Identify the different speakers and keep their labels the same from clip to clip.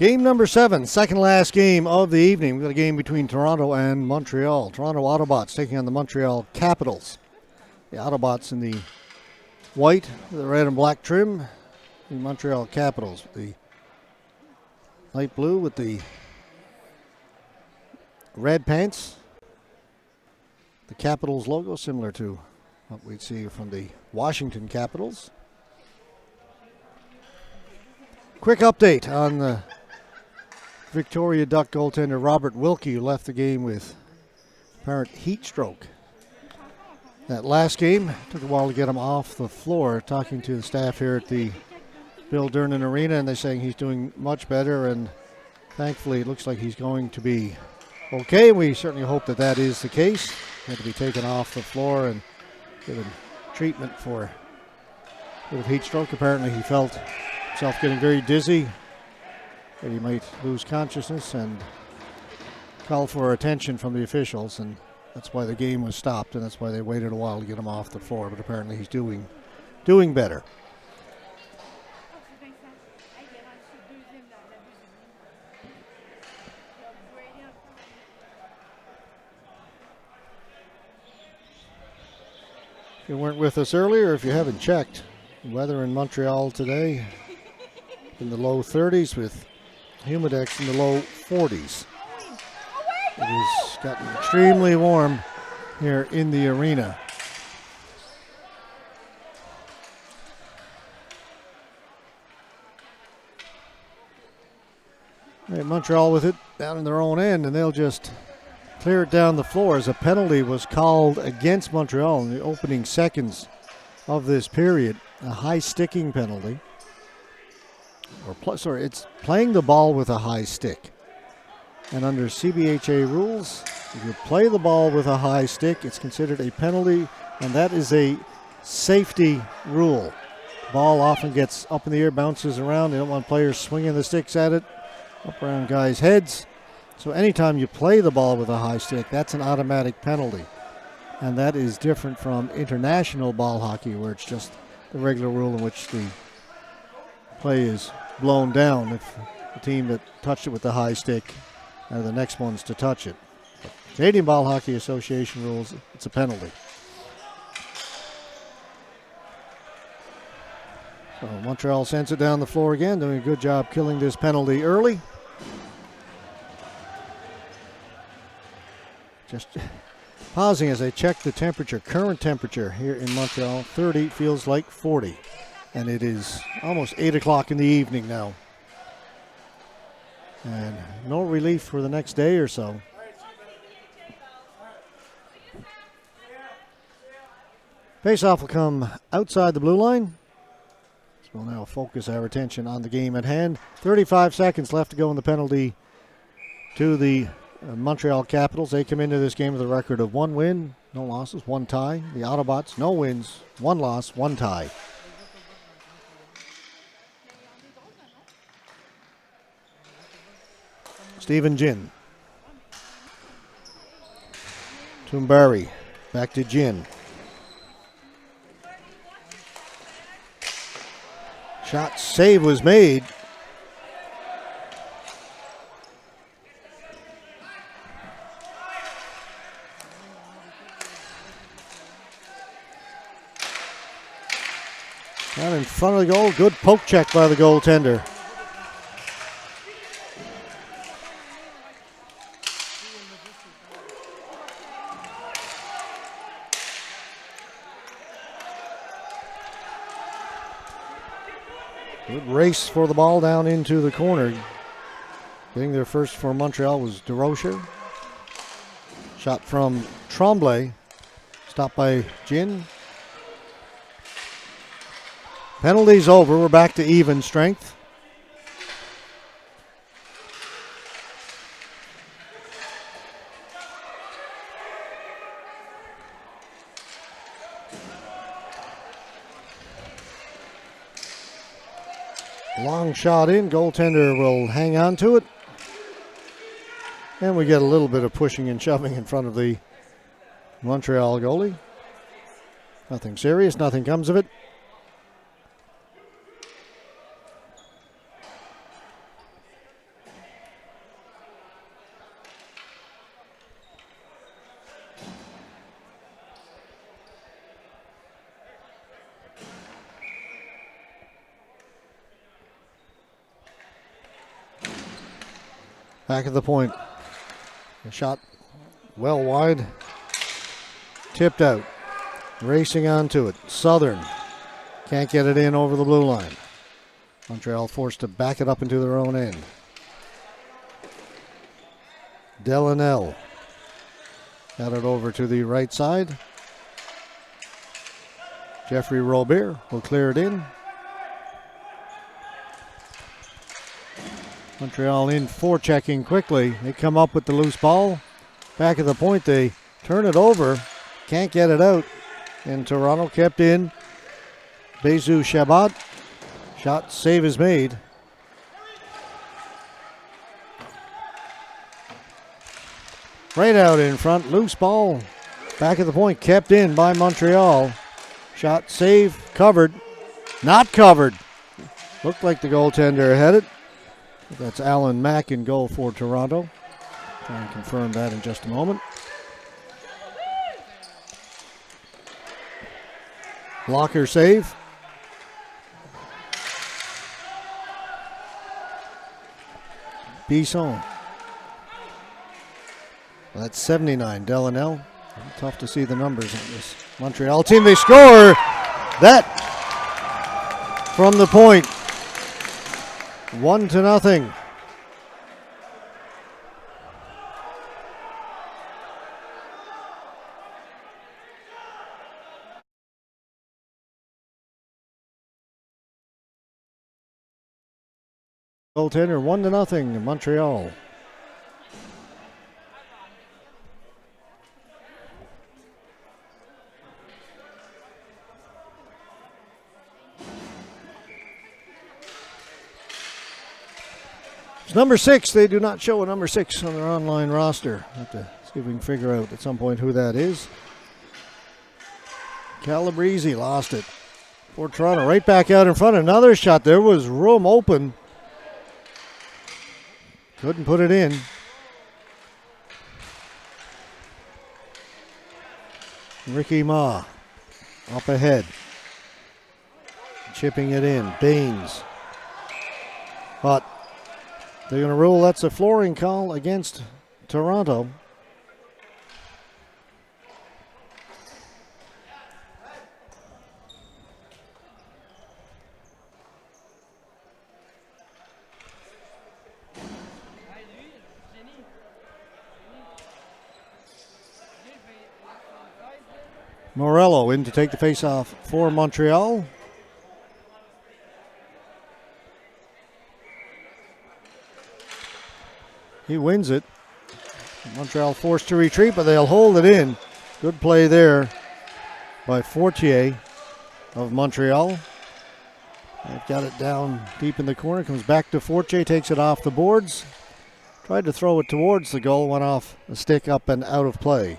Speaker 1: Game number 7, second last game of the evening. We've got a game between Toronto and Montreal. Toronto Autobots taking on the Montreal Capitals. The Autobots in the white, the red and black trim. The Montreal Capitals, the light blue with the red pants. The Capitals logo similar to what we'd see from the Washington Capitals. Quick update on the Victoria Duck goaltender Robert Wilkie, who left the game with apparent heat stroke. That last game, took a while to get him off the floor. Talking to the staff here at the Bill Durnan Arena, and they're saying he's doing much better, and thankfully it looks like he's going to be okay. We certainly hope that that is the case. He had to be taken off the floor and given treatment for heat stroke. Apparently he felt himself getting very dizzy, that he might lose consciousness, and called for attention from the officials, and that's why the game was stopped, and that's why they waited a while to get him off the floor. But apparently he's doing better. If you weren't with us earlier, if you haven't checked, weather in Montreal today in the low 30s with humidex in the low 40s. It has gotten extremely warm here in the arena. Right, Montreal with it down in their own end, and they'll just clear it down the floor as a penalty was called against Montreal in the opening seconds of this period. A high sticking penalty. It's playing the ball with a high stick. And under CBHA rules, if you play the ball with a high stick, it's considered a penalty, and that is a safety rule. Ball often gets up in the air, bounces around. They don't want players swinging the sticks at it, up around guys' heads. So anytime you play the ball with a high stick, that's an automatic penalty. And that is different from international ball hockey, where it's just the regular rule in which the play is blown down if the team that touched it with the high stick are the next ones to touch it. But Canadian Ball Hockey Association rules, it's a penalty. So Montreal sends it down the floor again, doing a good job killing this penalty early. Just pausing as I check the temperature. Current temperature here in Montreal, 30, feels like 40. And it is almost 8 o'clock in the evening now. And no relief for the next day or so. Faceoff will come outside the blue line. So we'll now focus our attention on the game at hand. 35 seconds left to go in the penalty to the Montreal Capitals. They come into this game with a record of 1 win, no losses, 1 tie. The Autobots, no wins, 1 loss, 1 tie. Stephen Ginn. Tumbari. Back to Ginn. Shot save was made. Down in front of the goal. Good poke check by the goaltender. Good race for the ball down into the corner. Getting there first for Montreal was DeRocher. Shot from Tremblay. Stopped by Ginn. Penalty's over. We're back to even strength. Long shot in. Goaltender will hang on to it. And we get a little bit of pushing and shoving in front of the Montreal goalie. Nothing serious. Nothing comes of it. Back of the point. A shot well wide. Tipped out. Racing onto it. Southern can't get it in over the blue line. Montreal forced to back it up into their own end. Delanelle got it over to the right side. Jeffrey Robert will clear it in. Montreal in forechecking quickly. They come up with the loose ball. Back of the point, they turn it over. Can't get it out. And Toronto kept in. Bezu Shabbat. Shot save is made. Right out in front. Loose ball. Back of the point. Kept in by Montreal. Shot save. Covered. Not covered. Looked like the goaltender had it. That's Alan Mack in goal for Toronto. Try and confirm that in just a moment. Blocker save. Bisson. That's 79. Delanelle. Tough to see the numbers on this Montreal team. They score that from the point. 1-0. Goaltender 1-0 Montreal. It's number 6. They do not show a number 6 on their online roster. Have to see if we can figure out at some point who that is. Calabrese lost it for Toronto. Right back out in front. Another shot. There was room open. Couldn't put it in. Ricky Ma up ahead. Chipping it in. Baines. But they're going to rule that's a flooring call against Toronto. Morello in to take the face-off for Montreal. He wins it. Montreal forced to retreat, but they'll hold it in. Good play there by Fortier of Montreal. They've got it down deep in the corner. Comes back to Fortier, takes it off the boards. Tried to throw it towards the goal, went off a stick up and out of play.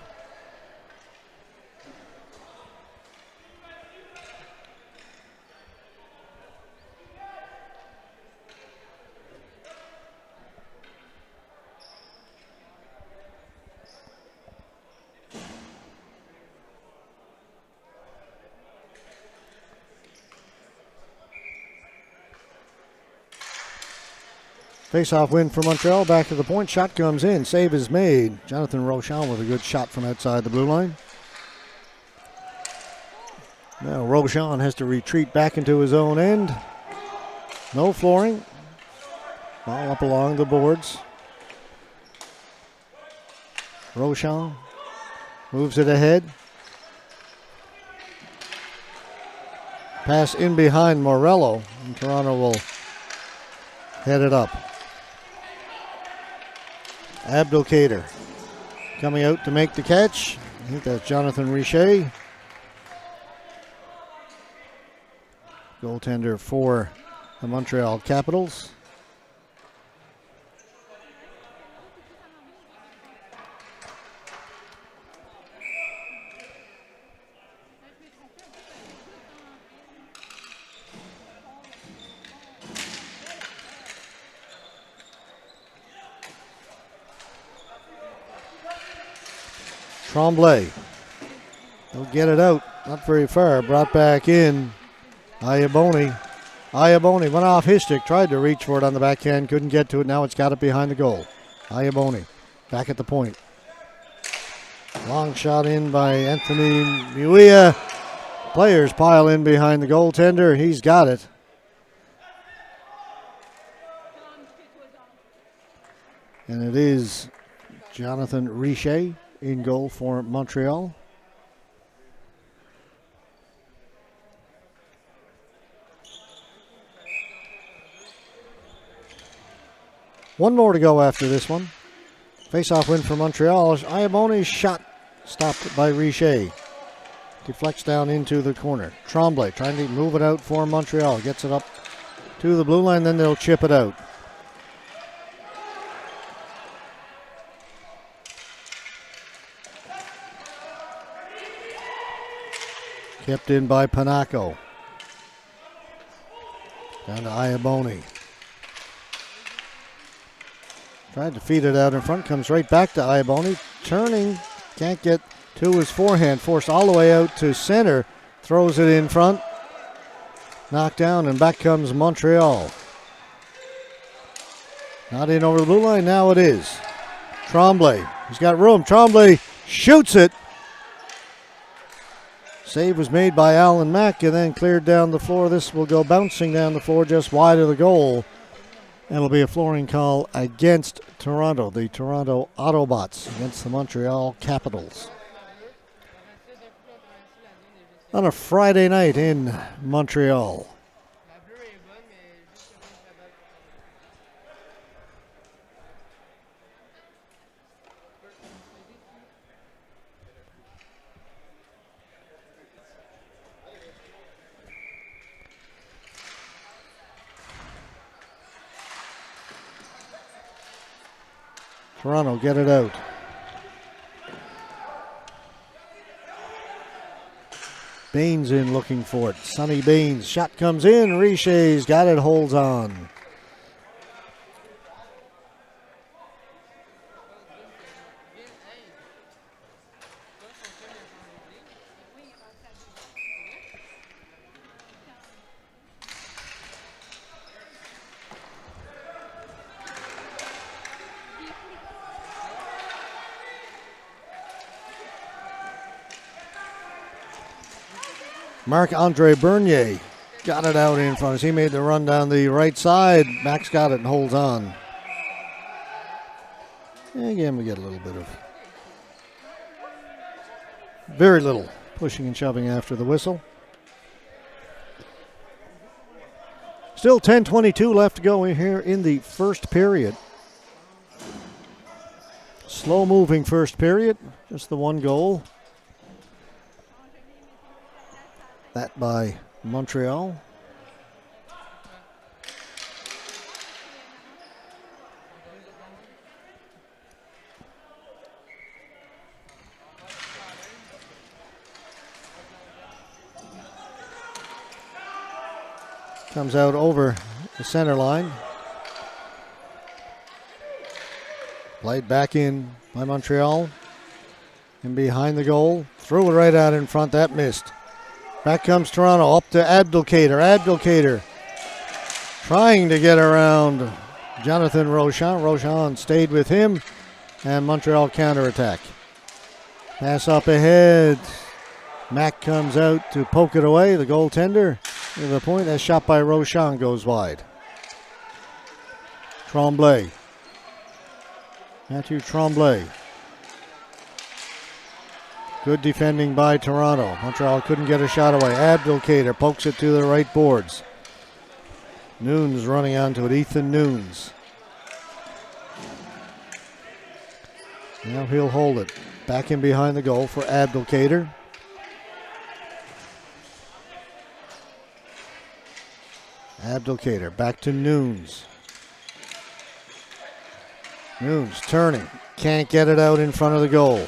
Speaker 1: Face-off win for Montreal. Back to the point. Shot comes in. Save is made. Jonathan Rochon with a good shot from outside the blue line. Now Rochon has to retreat back into his own end. No flooring. Ball up along the boards. Rochon moves it ahead. Pass in behind Morello. And Toronto will head it up. Abdelkader coming out to make the catch. I think that's Jonathan Richer. Goaltender for the Montreal Capitals. Tremblay. They'll get it out. Not very far. Brought back in. Iaboni went off his stick. Tried to reach for it on the backhand. Couldn't get to it. Now it's got it behind the goal. Iaboni back at the point. Long shot in by Anthony Muia. Players pile in behind the goaltender. He's got it. And it is Jonathan Richer in goal for Montreal. One more to go after this one. Face-off win for Montreal. Iaboni's shot stopped by Richer. Deflects down into the corner. Tremblay trying to move it out for Montreal. Gets it up to the blue line, then they'll chip it out. Kept in by Panaco. Down to Iaboni. Tried to feed it out in front. Comes right back to Iaboni. Turning. Can't get to his forehand. Forced all the way out to center. Throws it in front. Knocked down, and back comes Montreal. Not in over the blue line. Now it is. Tremblay. He's got room. Tremblay shoots it. Save was made by Alan Mack and then cleared down the floor. This will go bouncing down the floor just wide of the goal. And it'll be a flooring call against Toronto, the Toronto Autobots against the Montreal Capitals. On a Friday night in Montreal. Toronto get it out. Baines in looking for it. Sonny Baines. Shot comes in. Richer's got it. Holds on. Marc-Andre Bernier got it out in front as he made the run down the right side. Max got it and holds on. And again, we get a little bit of very little pushing and shoving after the whistle. Still 10:22 left to go in here in the first period. Slow moving first period, just the one goal. That by Montreal. Comes out over the center line. Played back in by Montreal. And behind the goal. Threw it right out in front. That missed. Back comes Toronto, up to Abdelkader. Abdelkader trying to get around Jonathan Rochon. Rochon stayed with him, and Montreal counterattack. Pass up ahead. Mack comes out to poke it away. The goaltender to the point. That shot by Rochon goes wide. Tremblay. Matthew Tremblay. Good defending by Toronto. Montreal couldn't get a shot away. Abdelkader pokes it to the right boards. Nunes running onto it. Ethan Nunes. Now he'll hold it. Back in behind the goal for Abdelkader. Abdelkader back to Nunes. Nunes turning. Can't get it out in front of the goal.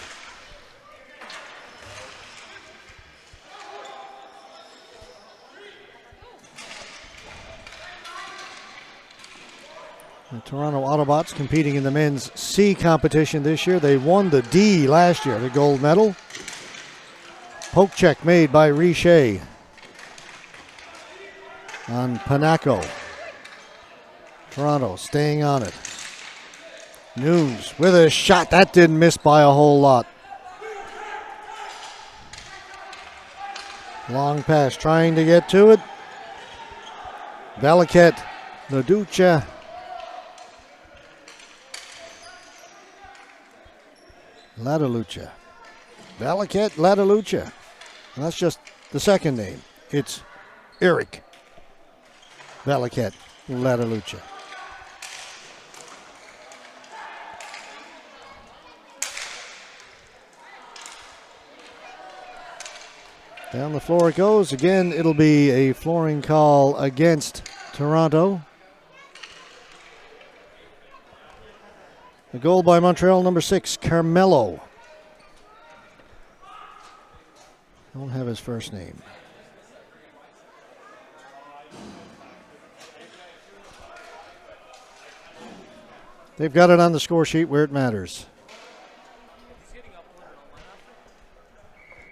Speaker 1: The Toronto Autobots competing in the Men's C competition this year. They won the D last year, the gold medal. Poke check made by Richer on Panaco. Toronto staying on it. Nunes with a shot. That didn't miss by a whole lot. Long pass trying to get to it. Valiquette, Laduca. Ladalucha. Valiquette, Ladalucha. And that's just the second name. It's Eric Valiquette, Ladalucha. Down the floor it goes. Again, it'll be a flooring call against Toronto. The goal by Montreal, number 6, Carmelo. Don't have his first name. They've got it on the score sheet where it matters.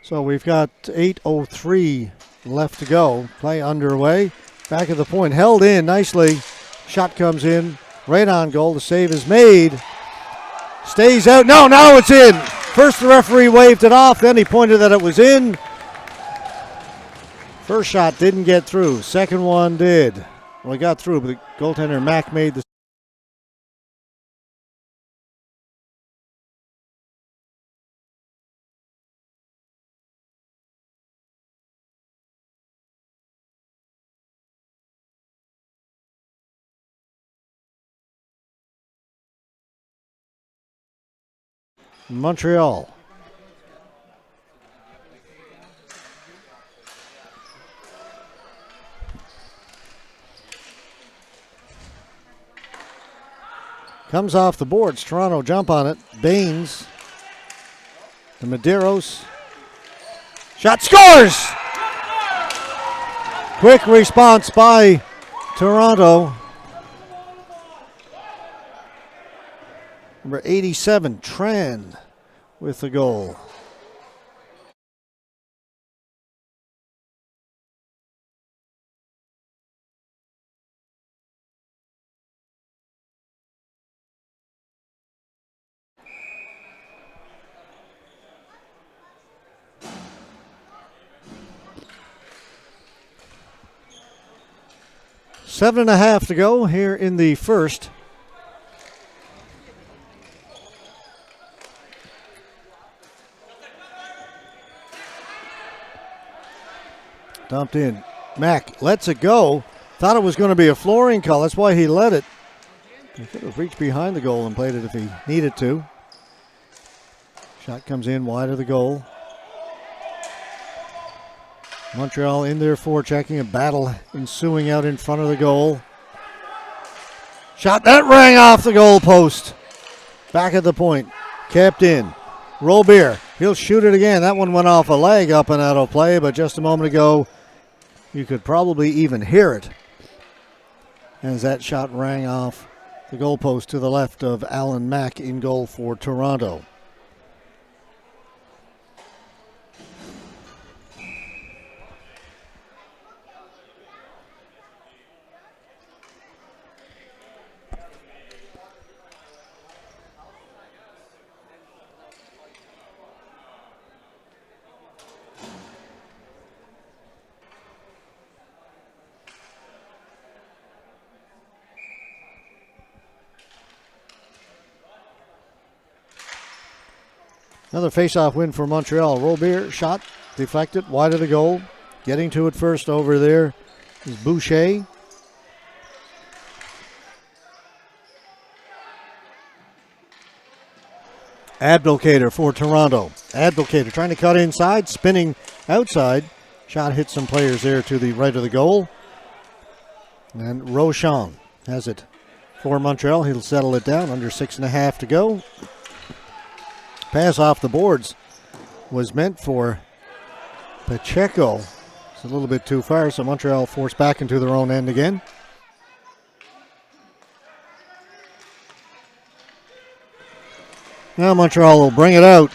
Speaker 1: So we've got 8:03 left to go. Play underway. Back at the point, held in nicely. Shot comes in, right on goal. The save is made. Stays out. No, now it's in. First the referee waved it off, then he pointed that it was in. First shot didn't get through. Second one did. Well, he got through, but the goaltender Mack made the Montreal. Comes off the boards. Toronto jump on it. Baines. The Medeiros. Shot scores! Quick response by Toronto. Number 87, Tran, with the goal. Seven and a half to go here in the first. Dumped in. Mack lets it go. Thought it was going to be a flooring call. That's why he let it. He could have reached behind the goal and played it if he needed to. Shot comes in wide of the goal. Montreal in there forechecking, a battle ensuing out in front of the goal. Shot that rang off the goal post. Back at the point. Kept in. Robert, he'll shoot it again. That one went off a leg up and out of play, but just a moment ago, you could probably even hear it as that shot rang off the goalpost to the left of Alan Mack in goal for Toronto. Another face-off win for Montreal. Robert shot, deflected, wide of the goal. Getting to it first over there is Boucher. Abdelkader for Toronto. Abdelkader trying to cut inside, spinning outside. Shot hit some players there to the right of the goal. And Rochon has it for Montreal. He'll settle it down, under 6.5 to go. Pass off the boards was meant for Pacheco. It's a little bit too far, so Montreal forced back into their own end again. Now Montreal will bring it out.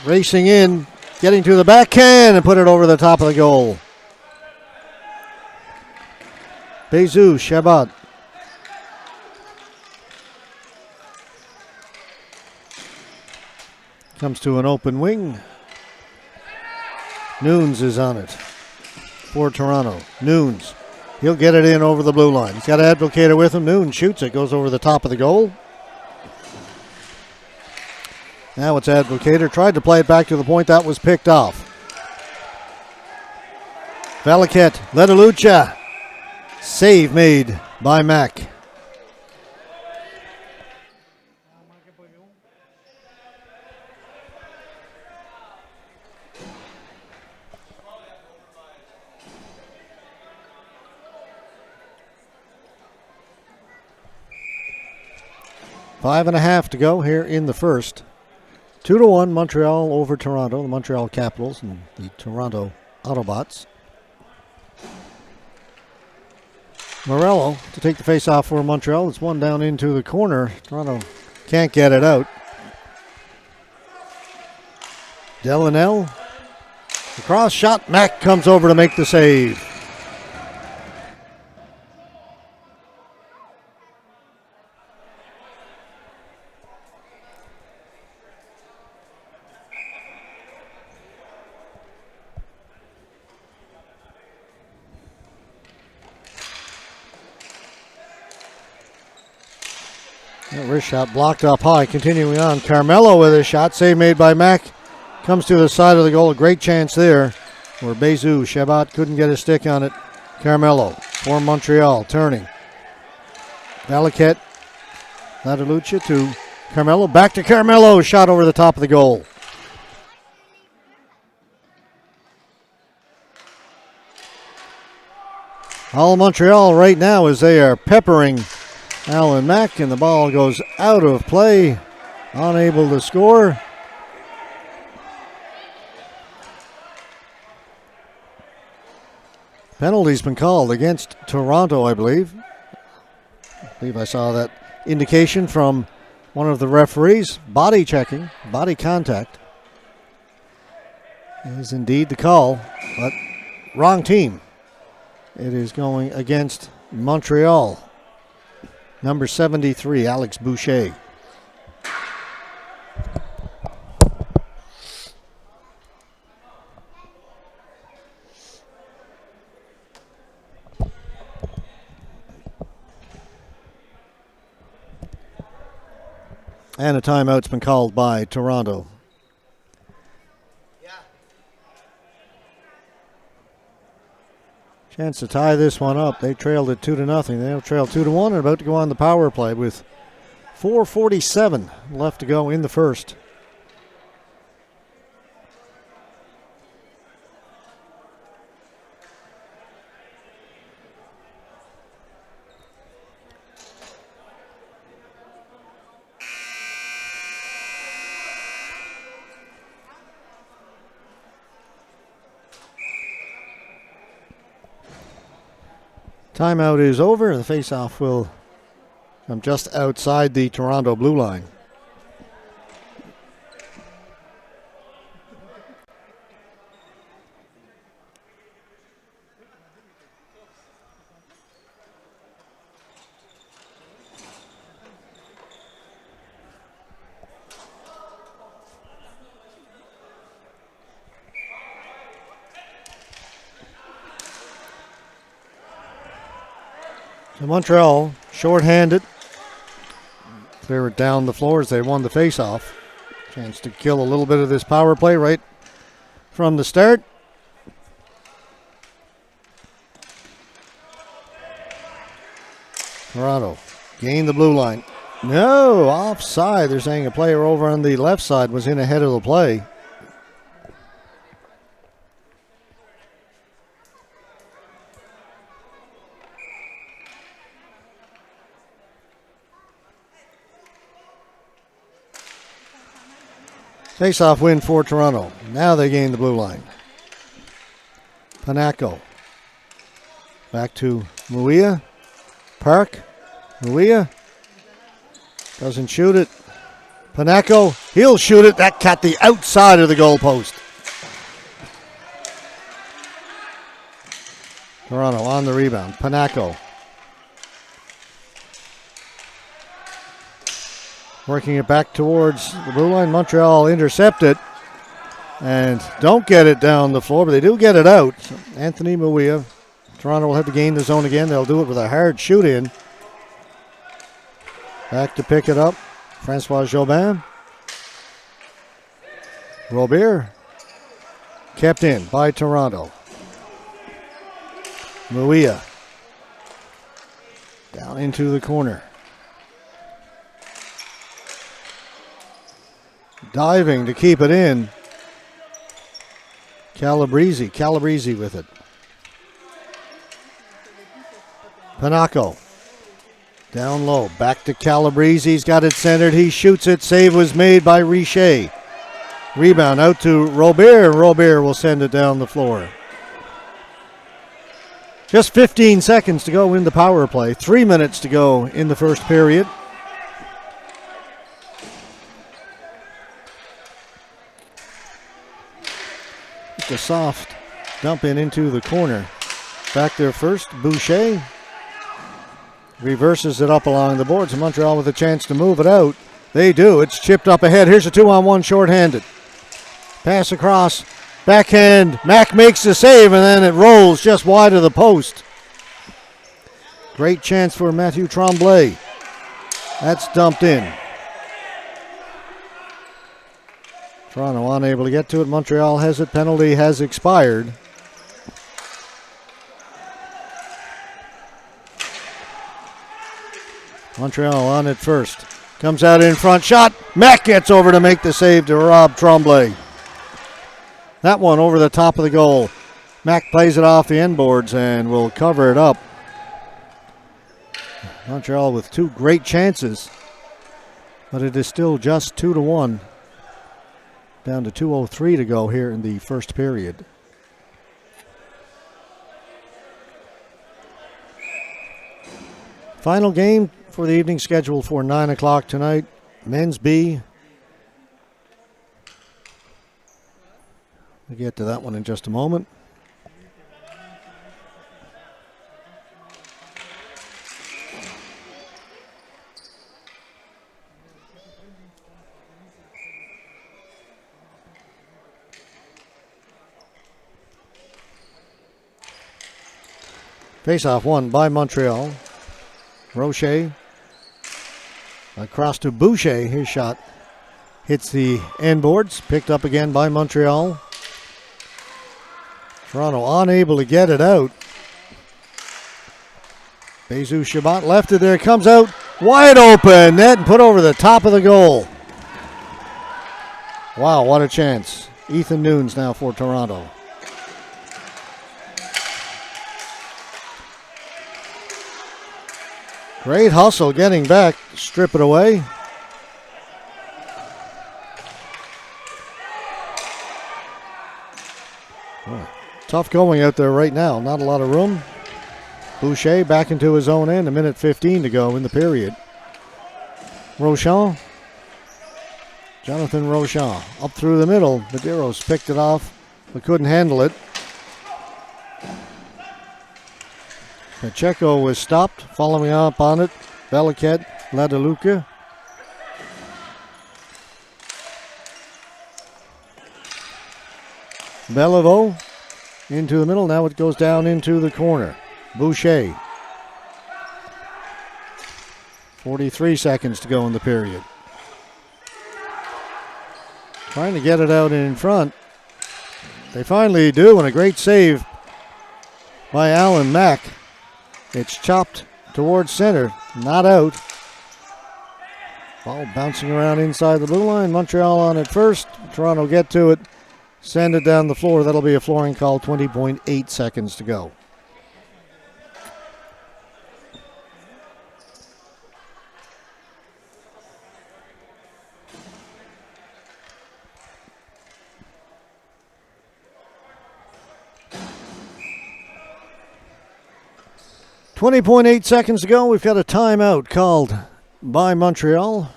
Speaker 1: Racing in, getting to the backhand and put it over the top of the goal. Bezou, Shabbat. Comes to an open wing. Nunes is on it for Toronto. Nunes. He'll get it in over the blue line. He's got Advocator with him. Nunes shoots it. Goes over the top of the goal. Now it's Advocator. Tried to play it back to the point. That was picked off. Valiquette. Letalucha. Save made by Mack. Five and a half to go here in the first. 2-1 Montreal over Toronto, the Montreal Capitals and the Toronto Autobots. Morello to take the face-off for Montreal. It's one down into the corner. Toronto can't get it out. Delanelle. The cross shot. Mack comes over to make the save. Wrist shot blocked up high. Continuing on. Carmelo with a shot. Save made by Mack. Comes to the side of the goal. A great chance there where Bezu Shabbat couldn't get a stick on it. Carmelo for Montreal. Turning. Valiquette. Letalucha to Carmelo. Back to Carmelo. Shot over the top of the goal. All Montreal right now as they are peppering Alan Mack, and the ball goes out of play. Unable to score. Penalty's been called against Toronto, I believe. I saw that indication from one of the referees. Body checking, body contact is indeed the call, but wrong team. It is going against Montreal. Number 73, Alex Boucher. And a timeout's been called by Toronto. Chance to tie this one up. They trailed it 2-0. They'll trail 2-1 and about to go on the power play with 4:47 left to go in the first. Timeout is over. The faceoff will come just outside the Toronto blue line. So Montreal, short-handed, clear it down the floor as they won the face-off. Chance to kill a little bit of this power play right from the start. Toronto gained the blue line. No, offside. They're saying a player over on the left side was in ahead of the play. Face-off win for Toronto. Now they gain the blue line. Panaco. Back to Muia. Park. Muia. Doesn't shoot it. Panaco. He'll shoot it. That cut the outside of the goalpost. Toronto on the rebound. Panaco. Working it back towards the blue line. Montreal intercept it and don't get it down the floor, but they do get it out. So Anthony Mouia. Toronto will have to gain the zone again. They'll do it with a hard shoot in. Back to pick it up. Francois Jobin. Robert. Kept in by Toronto. Mouia. Down into the corner. Diving to keep it in. Calabrese with it. Panaco. Down low. Back to Calabrese. He's got it centered. He shoots it. Save was made by Richer. Rebound out to Robert. Robert will send it down the floor. Just 15 seconds to go in the power play. 3 minutes to go in the first period. Just a soft dump in into the corner. Back there first, Boucher. Reverses it up along the boards. Montreal with a chance to move it out. They do. It's chipped up ahead. Here's a 2-on-1 shorthanded. Pass across. Backhand. Mack makes the save, and then it rolls just wide of the post. Great chance for Matthew Tremblay. That's dumped in. Toronto unable to get to it. Montreal has it. Penalty has expired. Montreal on it first. Comes out in front. Shot. Mack gets over to make the save to Rob Tremblay. That one over the top of the goal. Mack plays it off the end boards and will cover it up. Montreal with two great chances, but it is still just 2-1. Down to 2:03 to go here in the first period. Final game for the evening, scheduled for 9 o'clock tonight. Men's B. We'll get to that one in just a moment. Face-off won by Montreal. Rocher across to Boucher. His shot hits the end boards. Picked up again by Montreal. Toronto unable to get it out. Bezu Shabbat left it there. Comes out wide open. Net and put over the top of the goal. Wow, what a chance. Ethan Nunes now for Toronto. Great hustle getting back. Strip it away. Tough going out there right now. Not a lot of room. Boucher back into his own end. 1:15 to go in the period. Rochon. Jonathan Rochon up through the middle. Medeiros picked it off but couldn't handle it. Pacheco was stopped. Following up on it, Beliket, Ladaluca. Beliveau into the middle. Now it goes down into the corner. Boucher. 43 seconds to go in the period. Trying to get it out in front. They finally do, and a great save by Alan Mack. It's chopped towards center, not out. Ball bouncing around inside the blue line. Montreal on it first. Toronto get to it. Send it down the floor. That'll be a flooring call. 20.8 seconds to go. .8 seconds to go. We've got a timeout called by Montreal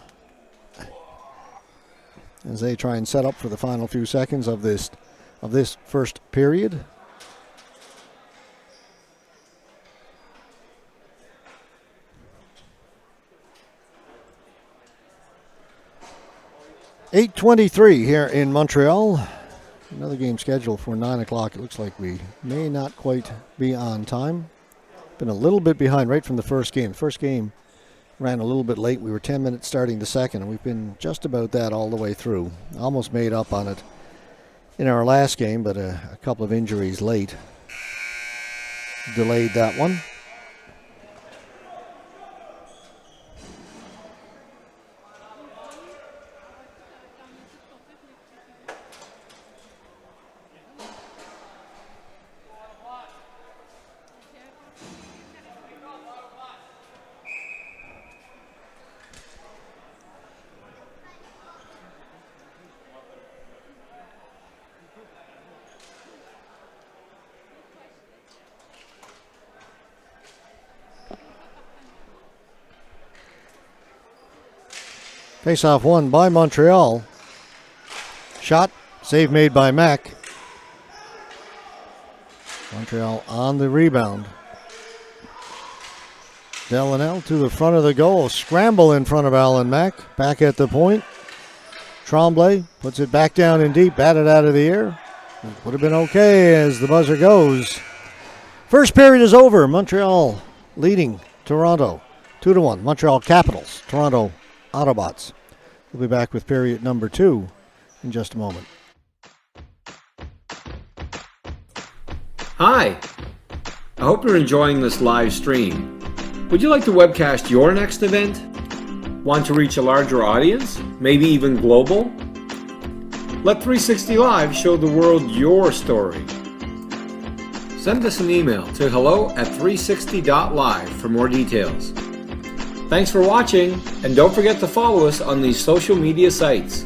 Speaker 1: as they try and set up for the final few seconds of this first period. 8:23 here in Montreal. Another game scheduled for 9 o'clock. It looks like we may not quite be on time. Been a little bit behind right from the first game. The first game ran a little bit late. We were 10 minutes starting the second, and we've been just about that all the way through. Almost made up on it in our last game, but a couple of injuries late delayed that one. Face-off won by Montreal. Shot, save made by Mack. Montreal on the rebound. Delanel to the front of the goal. Scramble in front of Alan Mack. Back at the point. Tremblay puts it back down in deep. Batted out of the air. Would have been okay as the buzzer goes. First period is over. Montreal leading Toronto 2-1. Montreal Capitals. Toronto Autobots. We'll be back with period number 2 in just a moment.
Speaker 2: Hi, I hope you're enjoying this live stream. Would you like to webcast your next event? Want to reach a larger audience, maybe even global? Let 360 Live show the world your story. Send us an email to hello@360.live for more details. Thanks for watching, and don't forget to follow us on these social media sites.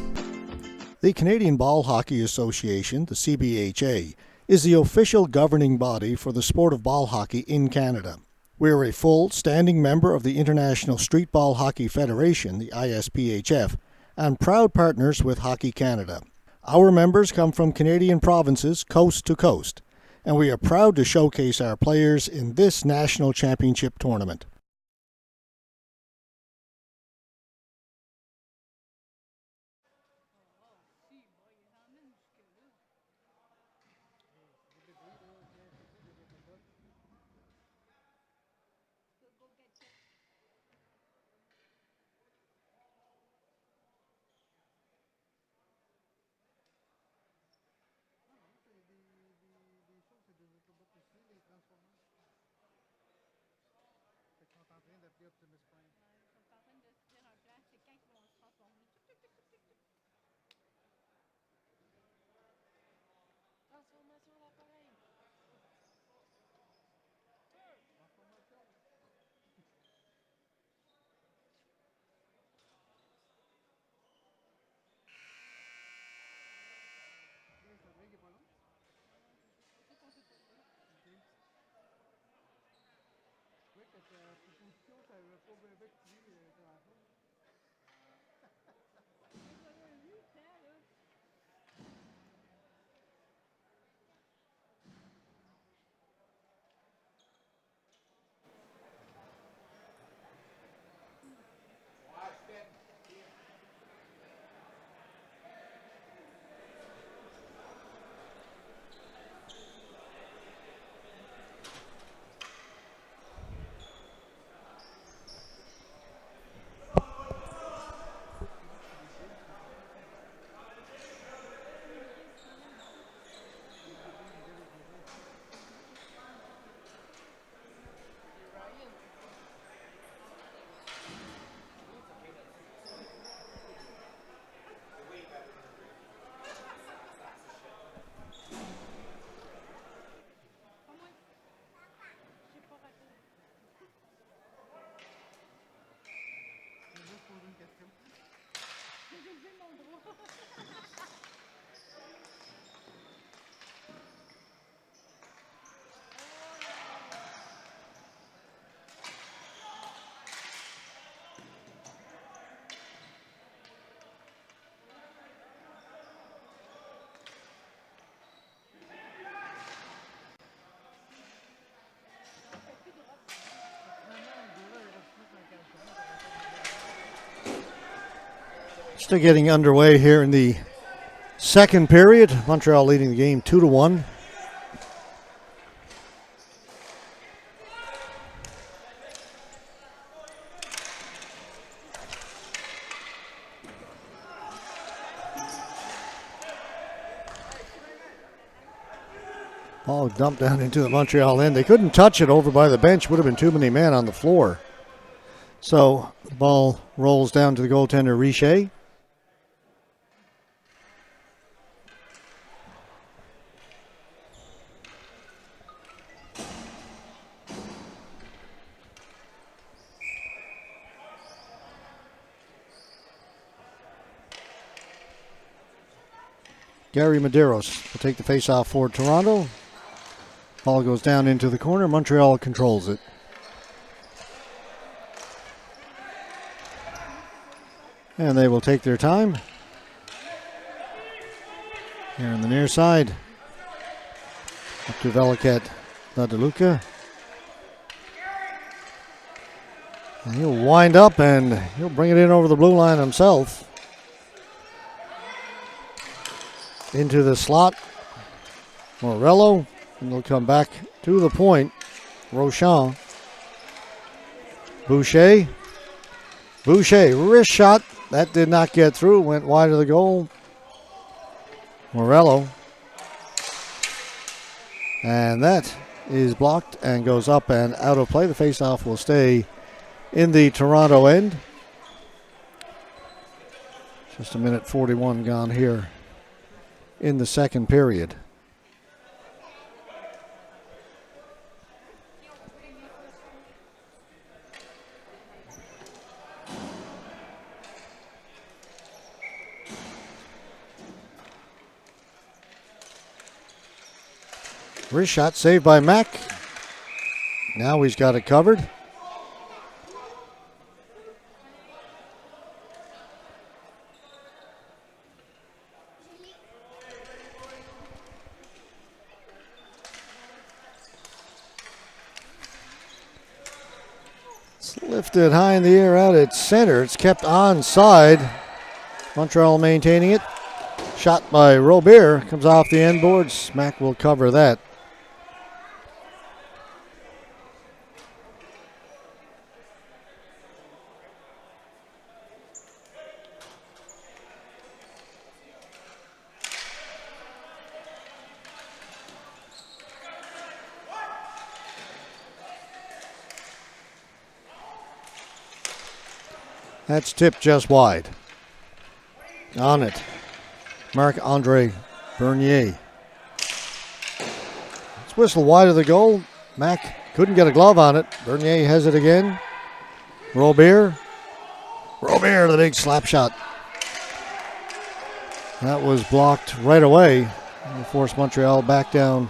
Speaker 1: The Canadian Ball Hockey Association, the CBHA, is the official governing body for the sport of ball hockey in Canada. We are a full standing member of the International Street Ball Hockey Federation, the ISPHF, and proud partners with Hockey Canada. Our members come from Canadian provinces coast to coast, and we are proud to showcase our players in this national championship tournament. Still getting underway here in the second period. Montreal leading the game 2-1. Ball dumped down into the Montreal end. They couldn't touch it over by the bench. Would have been too many men on the floor. So the ball rolls down to the goaltender, Richer. Gary Medeiros will take the face-off for Toronto. Ball goes down into the corner. Montreal controls it. And they will take their time. Here on the near side. Up to Velikat Ladaluka. And he'll wind up and he'll bring it in over the blue line himself. Into the slot. Morello. And they'll come back to the point. Rochon. Boucher. Wrist shot. That did not get through. Went wide of the goal. Morello. And that is blocked and goes up and out of play. The faceoff will stay in the Toronto end. Just a minute 41 gone here in the second period. Wrist shot saved by Mack. Now he's got it covered. It's lifted high in the air out at center. It's kept onside. Montreal maintaining it. Shot by Robert. Comes off the end boards. Mack will cover that. That's tipped just wide. On it, Marc-Andre Bernier. It's whistled wide of the goal. Mack couldn't get a glove on it. Bernier has it again. Robert, the big slap shot. That was blocked right away. And forced Montreal back down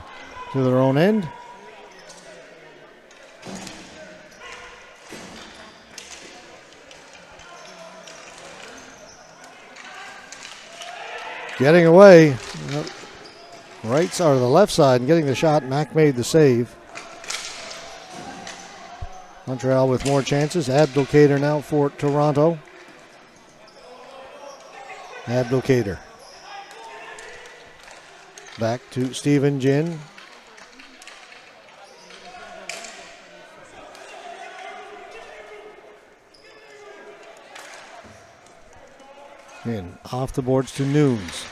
Speaker 1: to their own end. Getting away, right side or the left side and getting the shot. Mack made the save. Montreal with more chances. Abdelkader now for Toronto. Abdelkader. Back to Stephen Ginn. In off the boards to Nunes.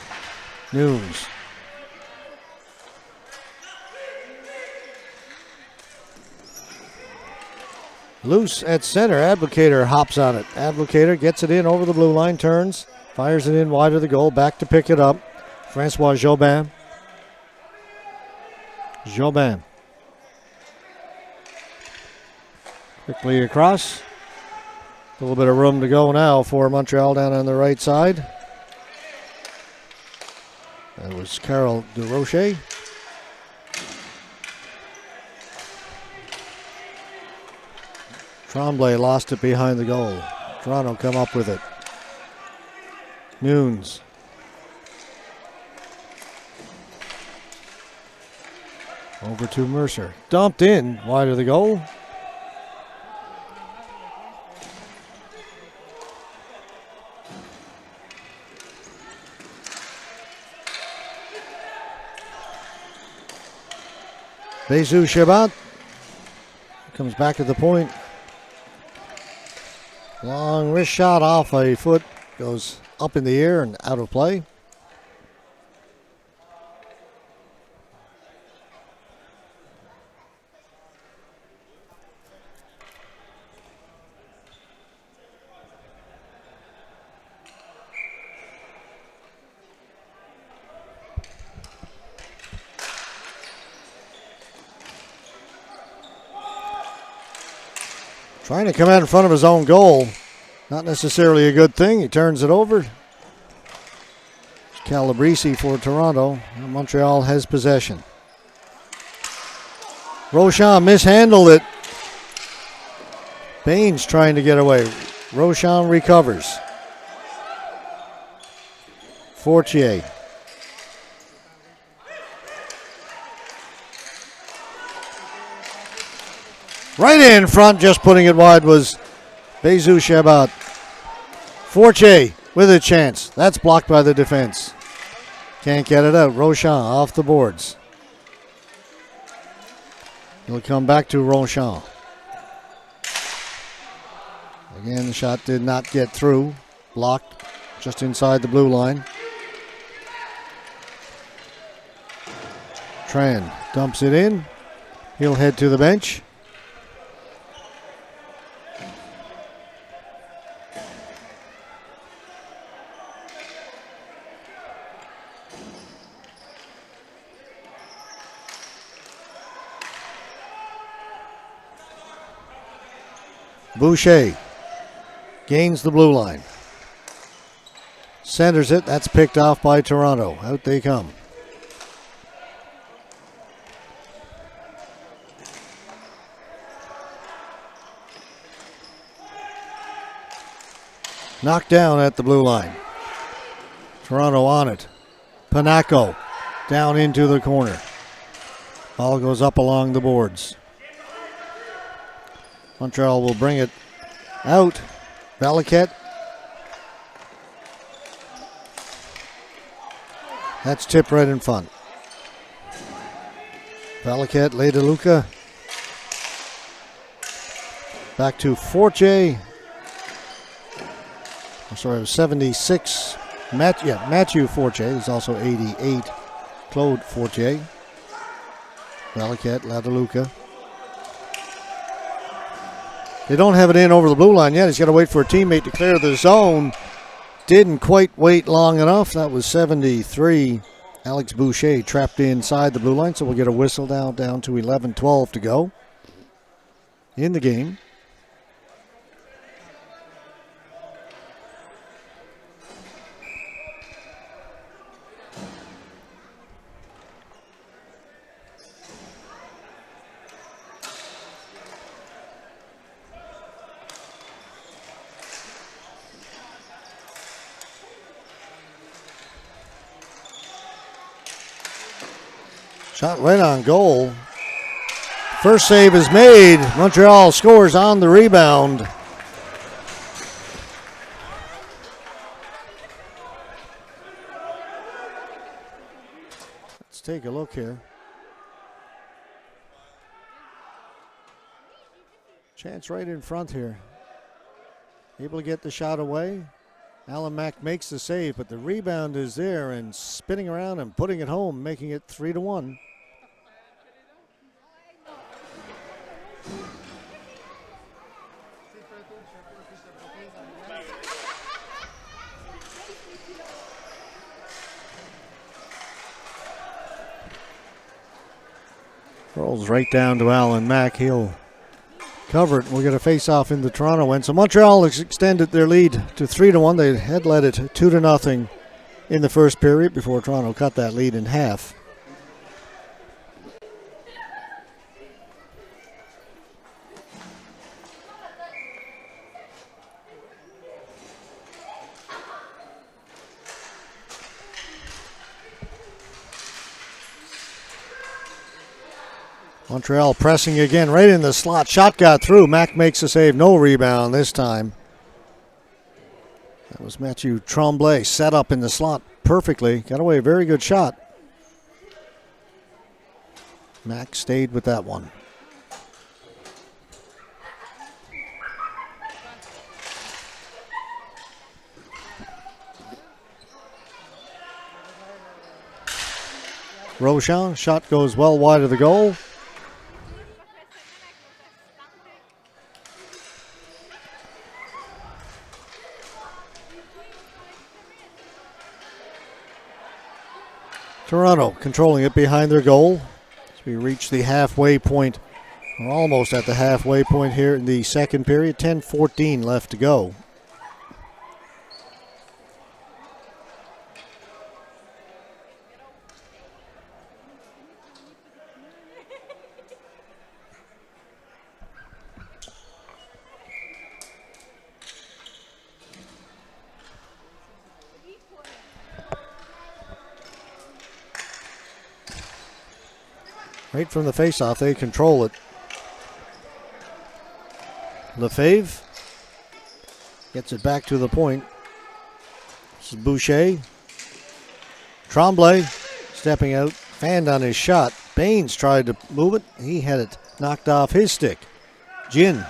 Speaker 1: Loose at center. Abdelkader hops on it. Abdelkader gets it in over the blue line, turns, fires it in wide of the goal, back to pick it up. Francois Jobin. Quickly across. A little bit of room to go now for Montreal down on the right side. That was Carol DeRoche. Tremblay lost it behind the goal. Toronto come up with it. Nunes. Over to Mercer. Dumped in wide of the goal. Bezu Shabat comes back to the point. Long wrist shot off a foot. Goes up in the air and out of play. Trying to come out in front of his own goal. Not necessarily a good thing. He turns it over. Calabrese for Toronto. Montreal has possession. Rochon mishandled it. Baines trying to get away. Rochon recovers. Fortier. Right in front, just putting it wide was Bezu Shabat. Fortier with a chance. That's blocked by the defense. Can't get it out. Rochon off the boards. He'll come back to Rochon. Again, the shot did not get through. Blocked just inside the blue line. Tran dumps it in. He'll head to the bench. Boucher gains the blue line. Centers it. That's picked off by Toronto. Out they come. Knocked down at the blue line. Toronto on it. Panaco down into the corner. Ball goes up along the boards. Montreal will bring it out. Valaket. That's tipped right in front. Valaket, Ledeluca. Back to Fortier. I'm sorry, it was 76. Mathieu Fortier is also 88. Claude Fortier. Valaket, Ledeluca. They don't have it in over the blue line yet. He's got to wait for a teammate to clear the zone. Didn't quite wait long enough. That was 73. Alex Boucher trapped inside the blue line, so we'll get a whistle down to 11-12 to go in the game. Shot right on goal. First save is made. Montreal scores on the rebound. Let's take a look here. Chance right in front here. Able to get the shot away. Alan Mack makes the save, but the rebound is there and spinning around and putting it home, making it 3-1. Rolls right down to Alan Mack. He'll cover it. We'll get a face-off in the Toronto end. So Montreal has extended their lead to 3-1. They had led it 2-0 in the first period before Toronto cut that lead in half. Montreal pressing again right in the slot. Shot got through. Mack makes a save. No rebound this time. That was Mathieu Tremblay set up in the slot perfectly. Got away a very good shot. Mac stayed with that one. Roshan, shot goes well wide of the goal. Toronto controlling it behind their goal as we reach the halfway point. We're almost at the halfway point here in the second period. 10:14 left to go. Right from the faceoff, they control it. Lefebvre gets it back to the point. This is Boucher. Tremblay stepping out, fanned on his shot. Baines tried to move it. He had it knocked off his stick. Gin.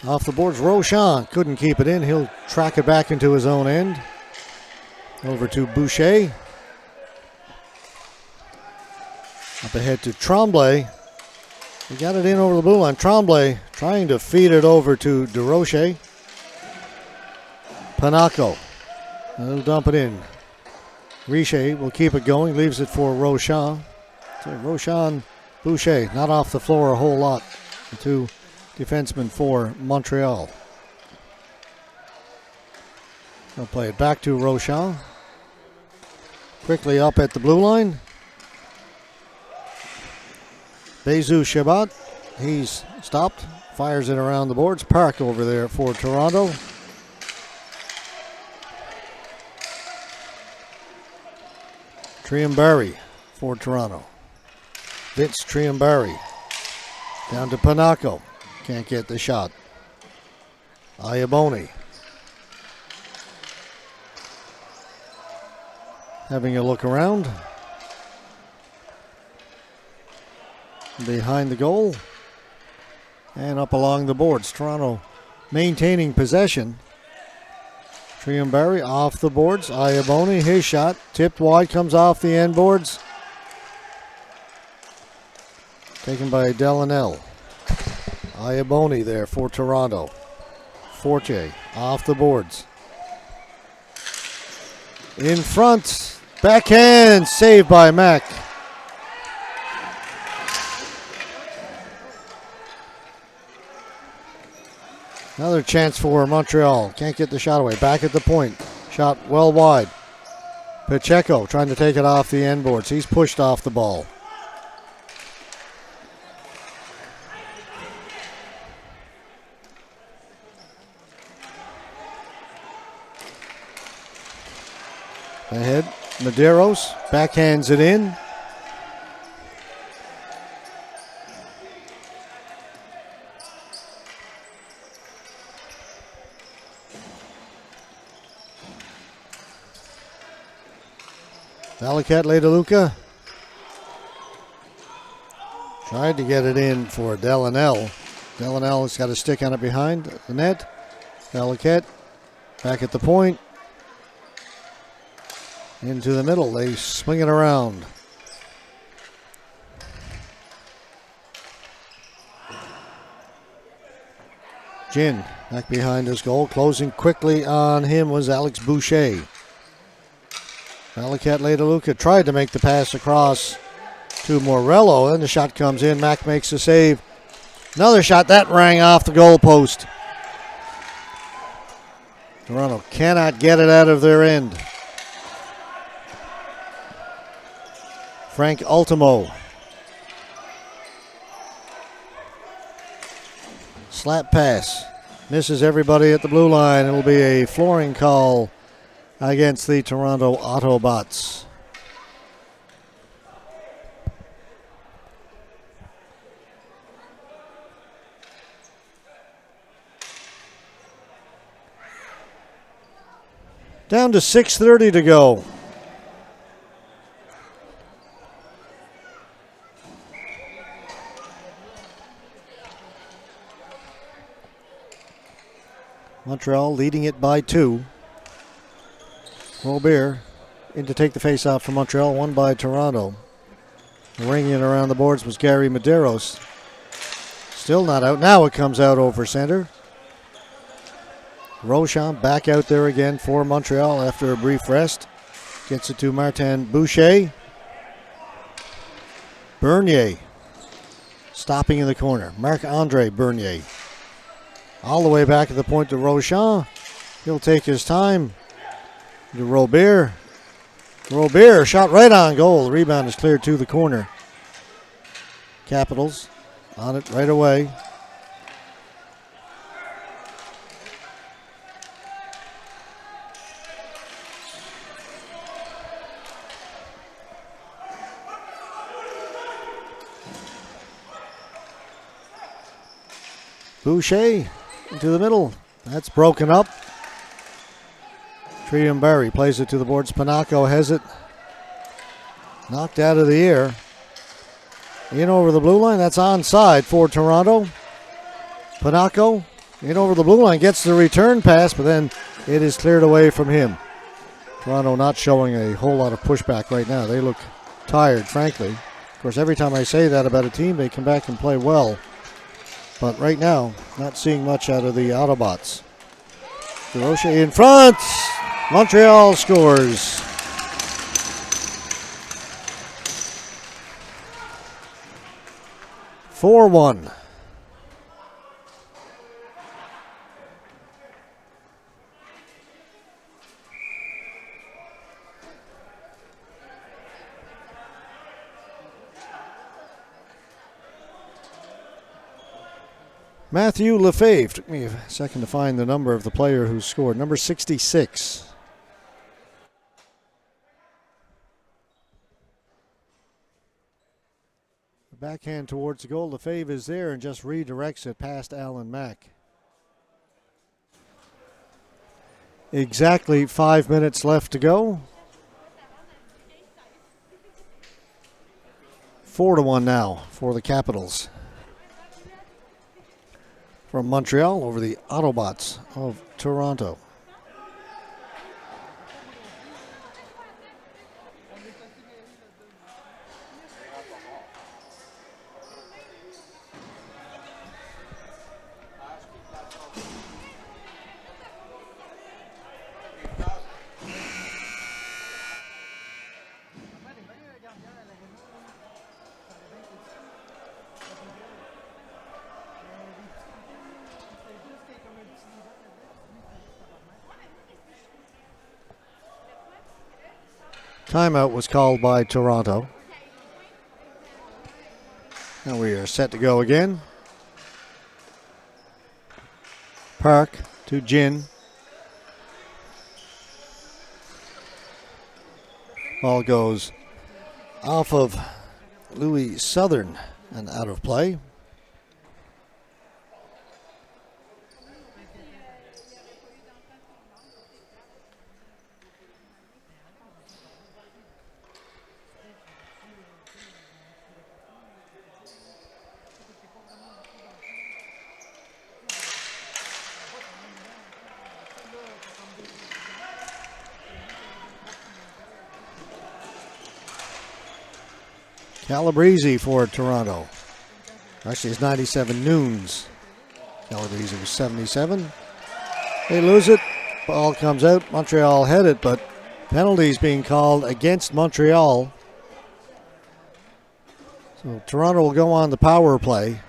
Speaker 1: Off the boards, Roshan couldn't keep it in. He'll track it back into his own end. Over to Boucher. Up ahead to Tremblay. He got it in over the blue line. Tremblay trying to feed it over to DeRoche. Panaco. He'll dump it in. Riche will keep it going. Leaves it for Roshan. So Roshan, Boucher, not off the floor a whole lot. The two defensemen for Montreal. They'll play it back to Roshan. Quickly up at the blue line. Bezu Shabbat. He's stopped. Fires it around the boards. Park over there for Toronto. Triumbarri for Toronto. Vince Triumbarri. Down to Panaco. Can't get the shot. Iaboni. Having a look around. Behind the goal. And up along the boards. Toronto maintaining possession. Triumbarri off the boards. Iaboni, his shot. Tipped wide, comes off the end boards. Taken by Delanelle. Iaboni there for Toronto. Forte off the boards. In front. Backhand saved by Mack. Another chance for Montreal. Can't get the shot away. Back at the point. Shot well wide. Pacheco trying to take it off the end boards. He's pushed off the ball. Ahead, Medeiros backhands it in. Valakat Ledeluca tried to get it in for Delanelle. Delanelle has got a stick on it behind the net. Valakat back at the point. Into the middle, they swing it around. Gin back behind his goal. Closing quickly on him was Alex Boucher. Valakat Ledeluca tried to make the pass across to Morello, and the shot comes in. Mack makes the save. Another shot that rang off the goal post. Toronto cannot get it out of their end. Frank Ultimo. Slap pass. Misses everybody at the blue line. It'll be a flooring call against the Toronto Autobots. Down to 6:30 to go. Montreal leading it by 2. Robert in to take the face-off for Montreal, won by Toronto. Ringing it around the boards was Gary Medeiros. Still not out. Now it comes out over center. Rochon back out there again for Montreal after a brief rest. Gets it to Martin Boucher. Bernier stopping in the corner. Marc-Andre Bernier. All the way back at the point to Rochon. He'll take his time. To Robert. Robert shot right on goal. The rebound is cleared to the corner. Capitals on it right away. Boucher into the middle. That's broken up. Triumbarri plays it to the boards. Panaco has it. Knocked out of the air. In over the blue line. That's onside for Toronto. Panaco in over the blue line. Gets the return pass, but then it is cleared away from him. Toronto not showing a whole lot of pushback right now. They look tired, frankly. Of course, every time I say that about a team, they come back and play well. But right now, not seeing much out of the Autobots. DeRoche in front. Montreal scores. "4-1. Matthew Lefebvre. Took me a second to find the number of the player who scored. Number 66. The backhand towards the goal. Lefebvre is there and just redirects it past Alan Mack. Exactly 5 minutes left to go. 4-1 now for the Capitals. From Montreal over the Autobots of Toronto. Timeout was called by Toronto. Now we are set to go again. Park to Gin. Ball goes off of Louis Southern and out of play. Calabrese for Toronto. Actually, it's 97 Noons. Calabrese was 77. They lose it. Ball comes out. Montreal had it, but penalties being called against Montreal. So Toronto will go on the power play.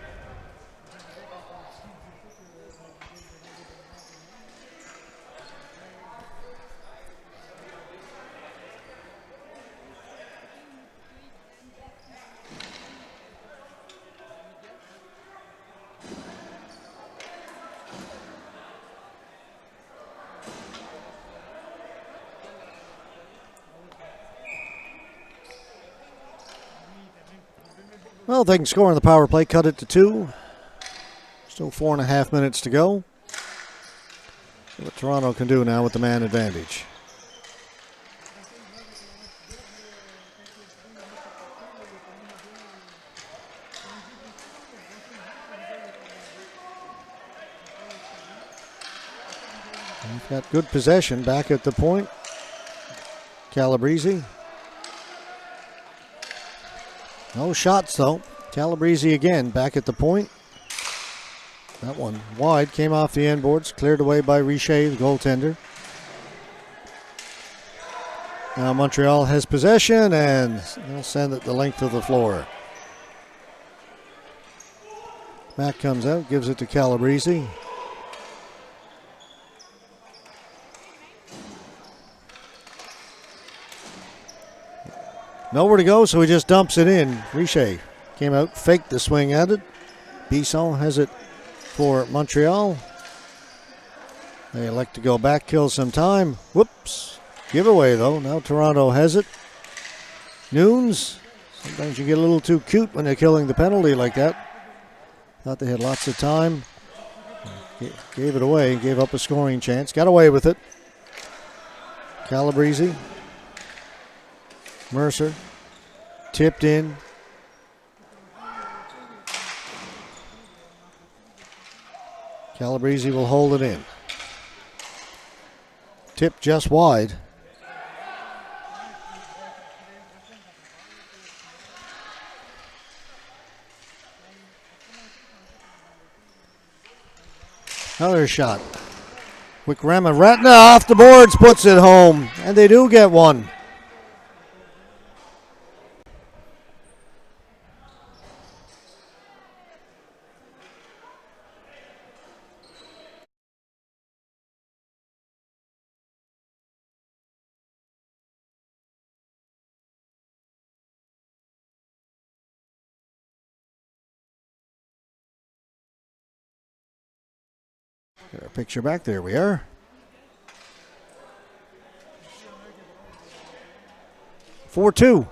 Speaker 1: Well, they can score on the power play, cut it to 2. Still 4.5 minutes to go. See what Toronto can do now with the man advantage. They've got good possession back at the point. Calabrese. No shots though. Calabrese again back at the point. That one wide, came off the end boards, cleared away by Richer, the goaltender. Now Montreal has possession and they'll send it the length of the floor. Mack comes out, gives it to Calabrese. Nowhere to go, so he just dumps it in. Richer came out, faked the swing at it. Bisson has it for Montreal. They elect to go back, kill some time. Whoops. Giveaway though. Now Toronto has it. Nunes. Sometimes you get a little too cute when they're killing the penalty like that. Thought they had lots of time. Gave it away. Gave up a scoring chance. Got away with it. Calabrese. Mercer. Tipped in. Calabrese will hold it in. Tip just wide. Another shot. Wickrama Ratna off the boards, puts it home, and they do get one. Get our picture back. There we are. (4-2).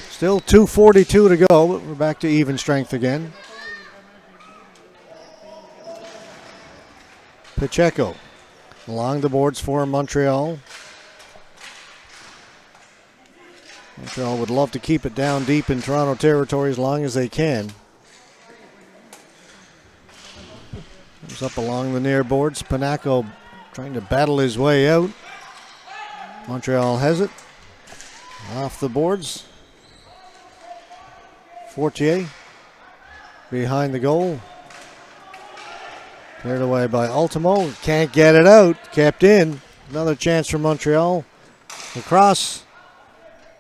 Speaker 1: Still 2:42 to go, but we're back to even strength again. Pacheco along the boards for Montreal. Montreal would love to keep it down deep in Toronto territory as long as they can. Comes up along the near boards. Panaco trying to battle his way out. Montreal has it. Off the boards. Fortier behind the goal. Cleared away by Ultimo. Can't get it out. Kept in. Another chance for Montreal. Across.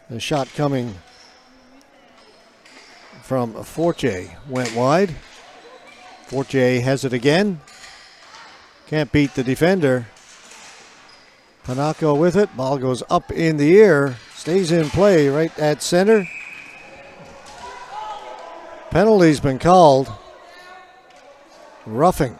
Speaker 1: The shot coming from Fortier. Went wide. Fortier has it again. Can't beat the defender. Panaco with it. Ball goes up in the air. Stays in play right at center. Penalty's been called. Roughing.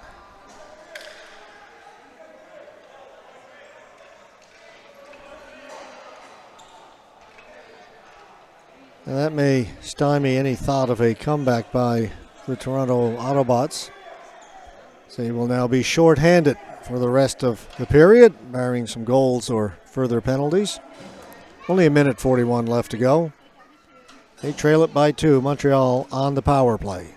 Speaker 1: And that may stymie any thought of a comeback by the Toronto Autobots. So he will now be shorthanded for the rest of the period, barring some goals or further penalties. Only 1:41 left to go. They trail it by 2. Montreal on the power play.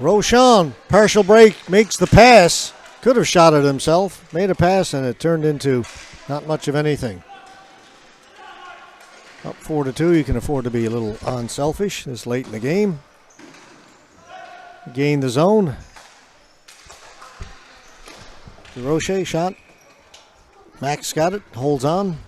Speaker 1: Roshan, partial break, makes the pass. Could have shot it himself. Made a pass and it turned into not much of anything. Up 4-2, you can afford to be a little unselfish this late in the game. Gain the zone. Rocher shot. Max got it, holds on.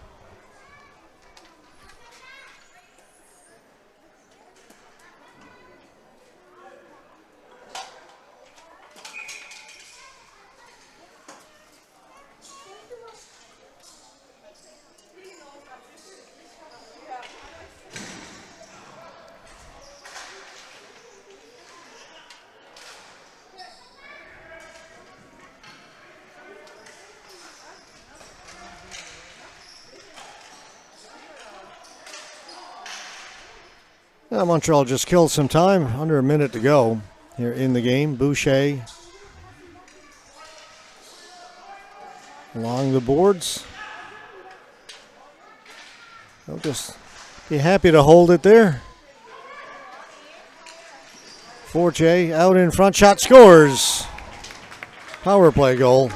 Speaker 1: Now Montreal just killed some time, under a minute to go here in the game. Boucher along the boards. They'll just be happy to hold it there. Forte out in front, shot scores. Power play goal.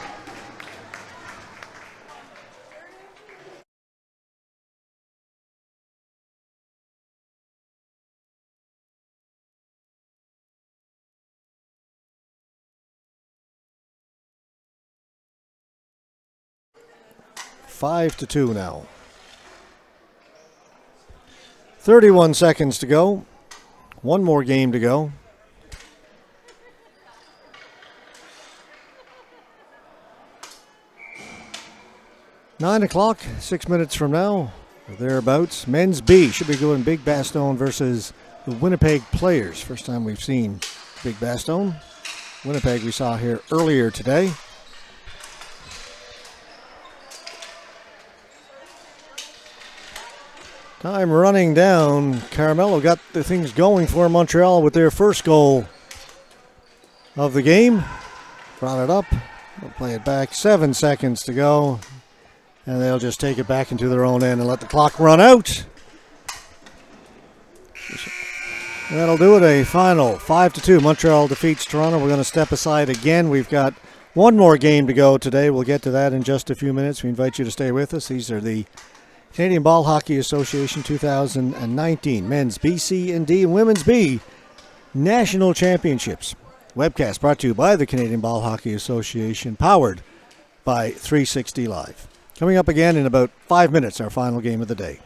Speaker 1: Five to 2 now. 31 seconds to go. One more game to go. Nine o'clock, 6 minutes from now, or thereabouts. Men's B should be going Big Bastogne versus the Winnipeg Players. First time we've seen Big Bastogne. Winnipeg we saw here earlier today. Time running down. Carmelo got the things going for Montreal with their first goal of the game. Brought it up. They'll play it back. 7 seconds to go. And they'll just take it back into their own end and let the clock run out. That'll do it. A final 5-2. Montreal defeats Toronto. We're going to step aside again. We've got one more game to go today. We'll get to that in just a few minutes. We invite you to stay with us. These are the Canadian Ball Hockey Association 2019 Men's B, C, and D, and Women's B National Championships. Webcast brought to you by the Canadian Ball Hockey Association, powered by 360 Live. Coming up again in about 5 minutes, our final game of the day.